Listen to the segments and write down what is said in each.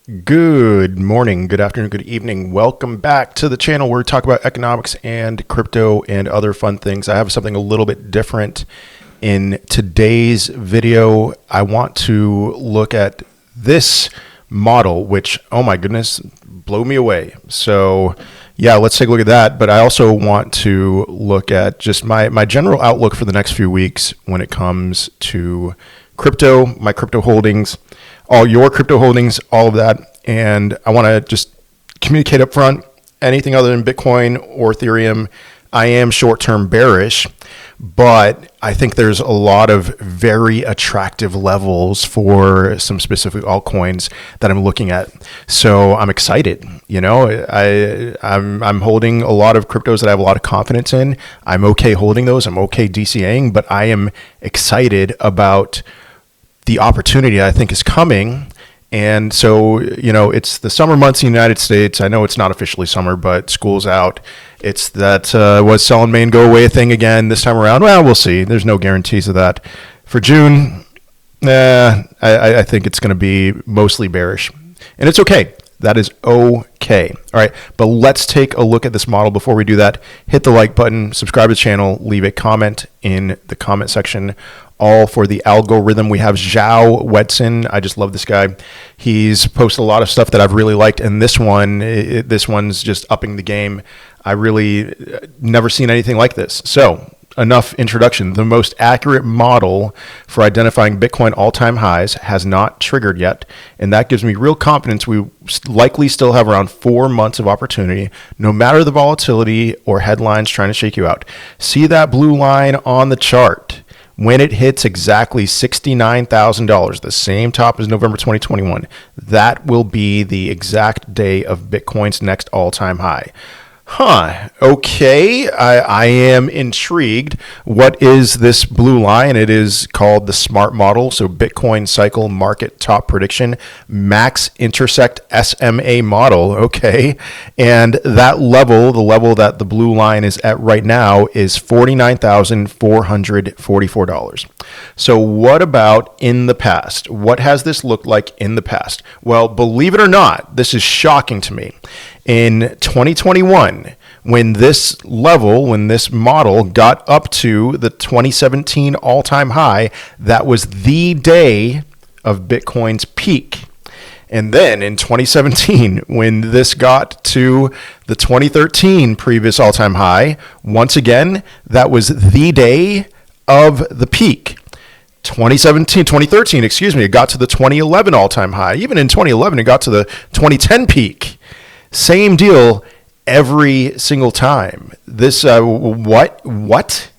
Good morning, good afternoon, good evening. Welcome back to the channel where we talk about economics and crypto and other fun things. I have something a little bit different in today's video. I want to look at this model, which, oh my goodness, blew me away. So yeah, let's take a look at that. But I also want to look at just my general outlook for the next few weeks when it comes to crypto, my crypto holdings, all your crypto holdings, all of that. And I want to just communicate up front, anything other than Bitcoin or Ethereum, I am short-term bearish, but I think there's a lot of very attractive levels for some specific altcoins that I'm looking at. So I'm excited. You know, I'm holding a lot of cryptos that I have a lot of confidence in. I'm okay holding those. I'm okay DCAing, but I am excited about the opportunity I think is coming. And so, you know, it's the summer months in the United States. I know it's not officially summer, but school's out. It's that was sell in May and go away thing again this time around. Well, we'll see. There's no guarantees of that. For June, I think it's going to be mostly bearish. And it's okay. That is okay. All right, but let's take a look at this model. Before we do that, hit the like button, subscribe to the channel, leave a comment in the comment section. All for the algorithm. We have Zhao Wedson. I just love this guy. He's posted a lot of stuff that I've really liked, and this one's just upping the game. I really never seen anything like this. So enough introduction. The most accurate model for identifying Bitcoin all-time highs has not triggered yet, and that gives me real confidence we likely still have around 4 months of opportunity, no matter the volatility or headlines trying to shake you out. See that blue line on the chart? When it hits exactly $69,000, the same top as November 2021, that will be the exact day of Bitcoin's next all-time high. Okay, I am intrigued. What is this blue line? It is called the SMART model, so Bitcoin Cycle Market Top Prediction Max Intersect SMA model, okay? And that level, the level that the blue line is at right now, is $49,444. So what about in the past? What has this looked like in the past? Well, believe it or not, this is shocking to me. In 2021, when this model got up to the 2017 all-time high, that was the day of Bitcoin's peak. And then in 2017, when this got to the 2013 previous all-time high, once again, that was the day of the peak. 2013, it got to the 2011 all-time high. Even in 2011, it got to the 2010 peak. Same deal every single time. This, what?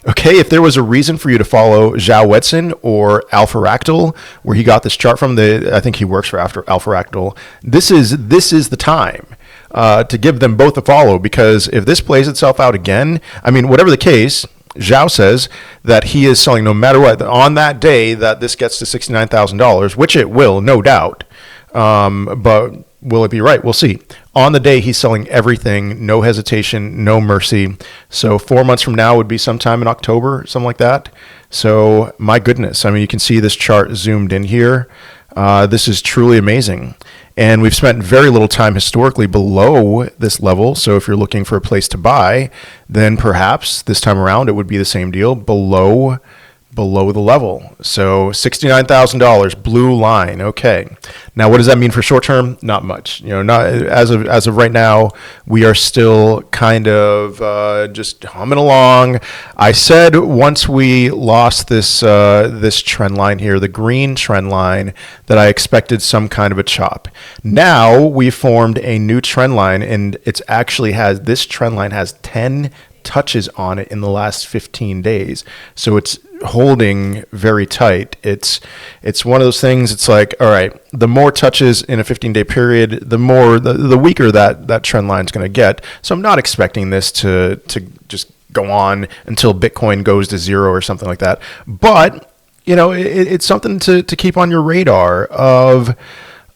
Okay, if there was a reason for you to follow Zhao Wedson or Alpha Fractal, where he got this chart from, I think he works for Alpha Fractal, this is the time to give them both a follow, because if this plays itself out again, I mean, whatever the case, Zhao says that he is selling no matter what. On that day that this gets to $69,000, which it will, no doubt, but will it be right? We'll see. On the day, he's selling everything, no hesitation, no mercy. So 4 months from now would be sometime in October, something like that. So my goodness, I mean, you can see this chart zoomed in here. This is truly amazing. And we've spent very little time historically below this level. So if you're looking for a place to buy, then perhaps this time around it would be the same deal, below the level. So $69,000, blue line. Okay. Now, what does that mean for short term? Not much. You know, not as of right now, we are still kind of just humming along. I said once we lost this trend line here, the green trend line, that I expected some kind of a chop. Now we formed a new trend line, and this trend line has 10 touches on it in the last 15 days. So it's holding very tight. It's one of those things. It's like, all right, the more touches in a 15-day period, the weaker that trend line is going to get. So I'm not expecting this to just go on until Bitcoin goes to zero or something like that. But you know, it's something to keep on your radar of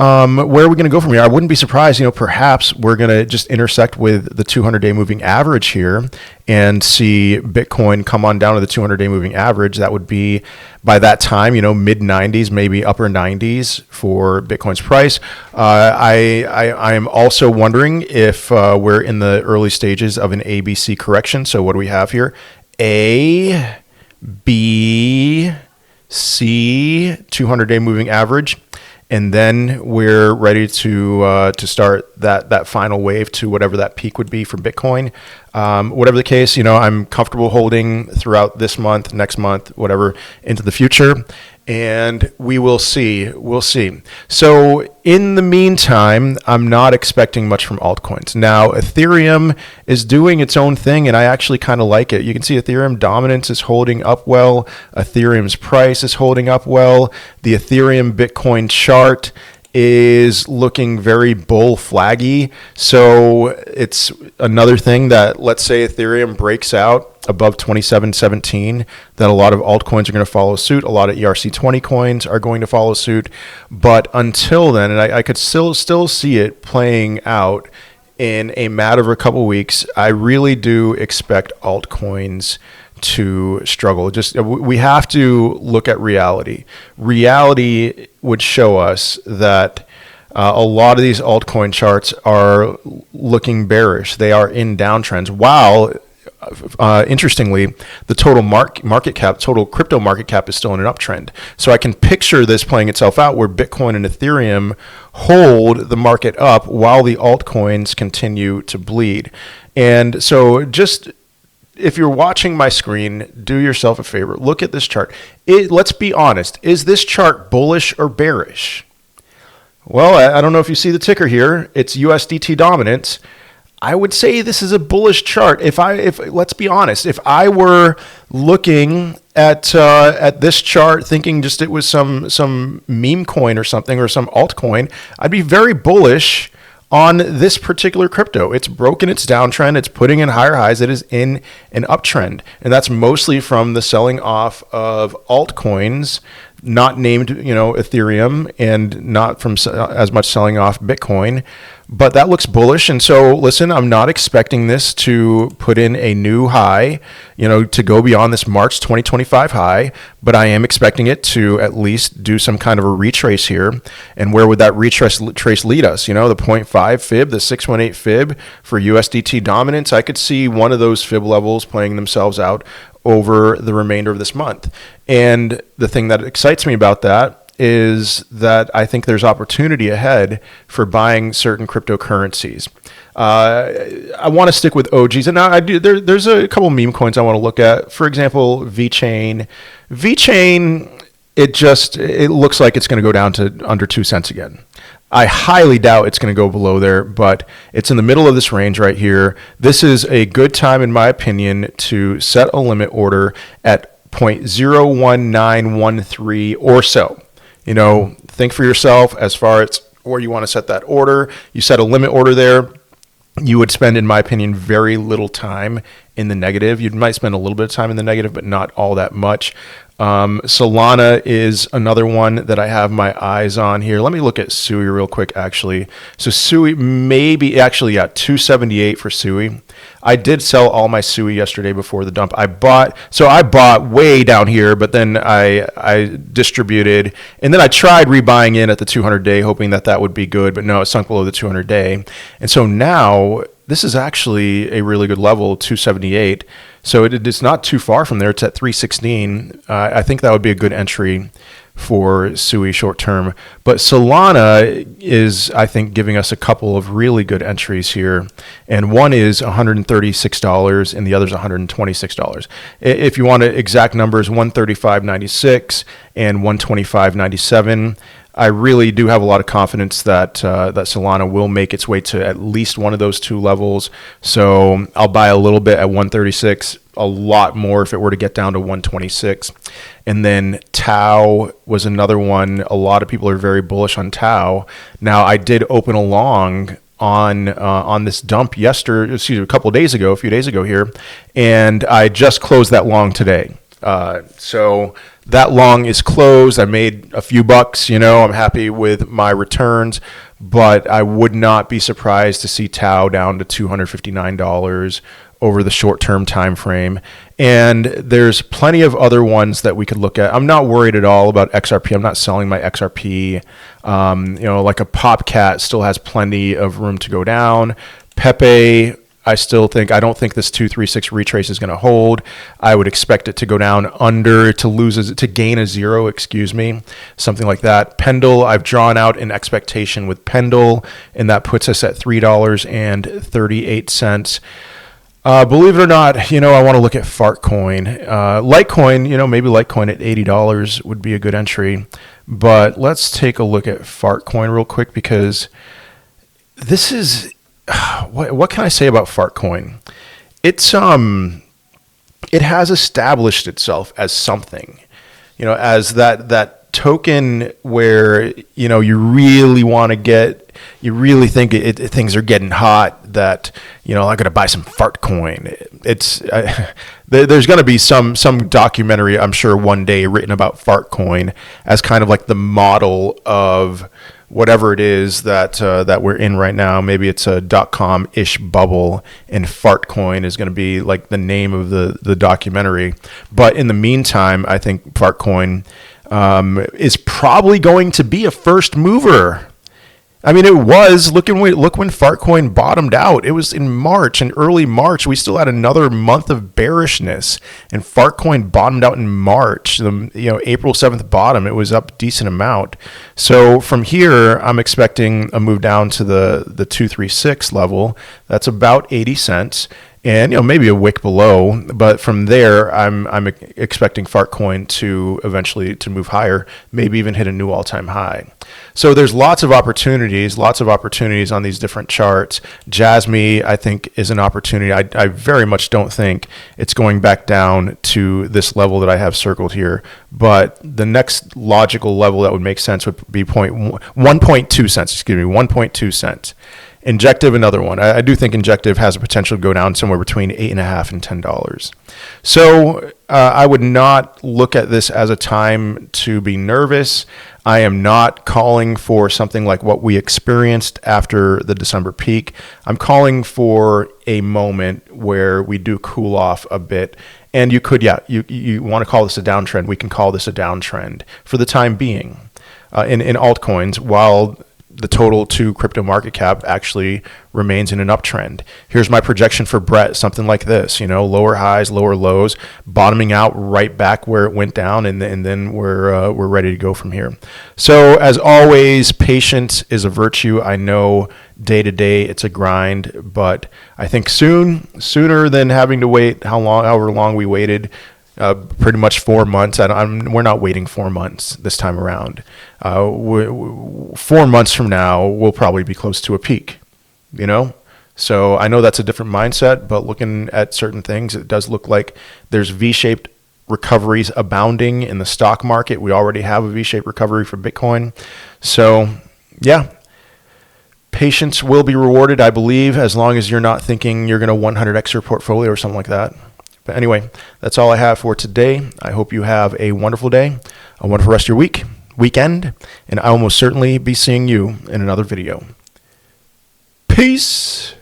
Where are we going to go from here? I wouldn't be surprised, perhaps we're going to just intersect with the 200-day moving average here and see Bitcoin come on down to the 200-day moving average. That would be, by that time, mid 90s, maybe upper 90s for Bitcoin's price. I am also wondering if we're in the early stages of an ABC correction. So what do we have here? A, B, C, 200-day moving average. And then we're ready to start that final wave to whatever that peak would be for Bitcoin. Whatever the case, I'm comfortable holding throughout this month, next month, whatever, into the future. And we will see. We'll see. So in the meantime, I'm not expecting much from altcoins. Now, Ethereum is doing its own thing, and I actually kind of like it. You can see Ethereum dominance is holding up well. Ethereum's price is holding up well. The Ethereum Bitcoin chart is looking very bull flaggy. So it's another thing that, let's say Ethereum breaks out above 27.17, that a lot of altcoins are going to follow suit. A lot of ERC20 coins are going to follow suit. But until then, and I could still see it playing out in a matter of a couple weeks, I really do expect altcoins to struggle. We have to look at reality. Reality would show us that a lot of these altcoin charts are looking bearish. They are in downtrends. While interestingly, the total market cap, total crypto market cap is still in an uptrend. So I can picture this playing itself out where Bitcoin and Ethereum hold the market up while the altcoins continue to bleed. And so just, if you're watching my screen, do yourself a favor. Look at this chart. Let's be honest. Is this chart bullish or bearish? Well, I don't know if you see the ticker here. It's USDT dominance. I would say this is a bullish chart. If let's be honest, if I were looking at this chart thinking just it was some meme coin or something or some altcoin, I'd be very bullish on this particular crypto. It's broken its downtrend. It's putting in higher highs. It is in an uptrend. And that's mostly from the selling off of altcoins, not named, Ethereum, and not from as much selling off Bitcoin. But that looks bullish. And so, listen, I'm not expecting this to put in a new high, to go beyond this March 2025 high, but I am expecting it to at least do some kind of a retrace here. And where would that retrace lead us? The 0.5 fib, the 618 fib for USDT dominance. I could see one of those fib levels playing themselves out over the remainder of this month. And the thing that excites me about that is that I think there's opportunity ahead for buying certain cryptocurrencies. I want to stick with OGs, and now I do. There's a couple meme coins I want to look at. For example, VeChain. VeChain, it looks like it's going to go down to under 2 cents again. I highly doubt it's going to go below there, but it's in the middle of this range right here. This is a good time, in my opinion, to set a limit order at 0.01913 or so. Think for yourself as far as where you want to set that order. You set a limit order there. You would spend, in my opinion, very little time in the negative. You might spend a little bit of time in the negative, but not all that much. Solana is another one that I have my eyes on here. Let me look at Sui real quick, actually. So Sui actually 278 for Sui. I did sell all my Sui yesterday before the dump. I bought way down here, but then I distributed, and then I tried rebuying in at the 200-day, hoping that would be good, but no, it sunk below the 200-day. And so now this is actually a really good level, 278. So it's not too far from there. It's at 316. I think that would be a good entry for Sui short term. But Solana is, I think, giving us a couple of really good entries here. And one is $136 and the other is $126. If you want exact numbers, $135.96 and $125.97. I really do have a lot of confidence that Solana will make its way to at least one of those two levels. So I'll buy a little bit at 136, a lot more if it were to get down to 126. And then Tau was another one. A lot of people are very bullish on Tau. Now, I did open a long on this dump a few days ago here, and I just closed that long today. So that long is closed. I made a few bucks, I'm happy with my returns, but I would not be surprised to see Tau down to $259 over the short-term time frame. And there's plenty of other ones that we could look at. I'm not worried at all about XRP. I'm not selling my XRP. Like a Popcat still has plenty of room to go down. Pepe, I don't think this 236 retrace is going to hold. I would expect it to go down to gain a zero, something like that. Pendle, I've drawn out an expectation with Pendle, and that puts us at $3.38. Believe it or not, I want to look at Fartcoin. Litecoin, maybe Litecoin at $80 would be a good entry. But let's take a look at Fartcoin real quick, because this is... What can I say about Fartcoin? It has established itself as something, as that token where, you really want to you really think things are getting hot, that, I'm going to buy some Fartcoin. There's going to be some documentary, I'm sure, one day written about Fartcoin as kind of like the model of whatever it is that we're in right now. Maybe it's a .com-ish bubble, and Fartcoin is going to be like the name of the documentary. But in the meantime, I think Fartcoin is probably going to be a first mover. I mean, it was. Look when Fartcoin bottomed out. It was in March, in early March. We still had another month of bearishness, and Fartcoin bottomed out in March. The April 7th bottom, it was up a decent amount. So from here, I'm expecting a move down to the 236 level. That's about 80 cents. And maybe a wick below, but from there I'm expecting Fartcoin to eventually to move higher, maybe even hit a new all-time high. So there's lots of opportunities on these different charts. Jasmy, I think, is an opportunity. I very much don't think it's going back down to this level that I have circled here, but the next logical level that would make sense would be 1.2 cents. 1.2 cents. Injective, another one. I do think Injective has a potential to go down somewhere between $8.50 and $10. So I would not look at this as a time to be nervous. I am not calling for something like what we experienced after the December peak. I'm calling for a moment where we do cool off a bit. And you could, you want to call this a downtrend. We can call this a downtrend for the time being in altcoins, while the total to crypto market cap actually remains in an uptrend. Here's my projection for Brett, something like this, lower highs, lower lows, bottoming out right back where it went down, and then we're ready to go from here. So as always, patience is a virtue. I know day to day it's a grind, but I think sooner than having to wait however long we waited, pretty much 4 months. We're not waiting 4 months this time around. 4 months from now, we'll probably be close to a peak, So I know that's a different mindset, but looking at certain things, it does look like there's V-shaped recoveries abounding in the stock market. We already have a V-shaped recovery for Bitcoin. So, yeah. Patience will be rewarded, I believe, as long as you're not thinking you're going to 100x your portfolio or something like that. But anyway, that's all I have for today. I hope you have a wonderful day, a wonderful rest of your weekend, and I will most certainly be seeing you in another video. Peace.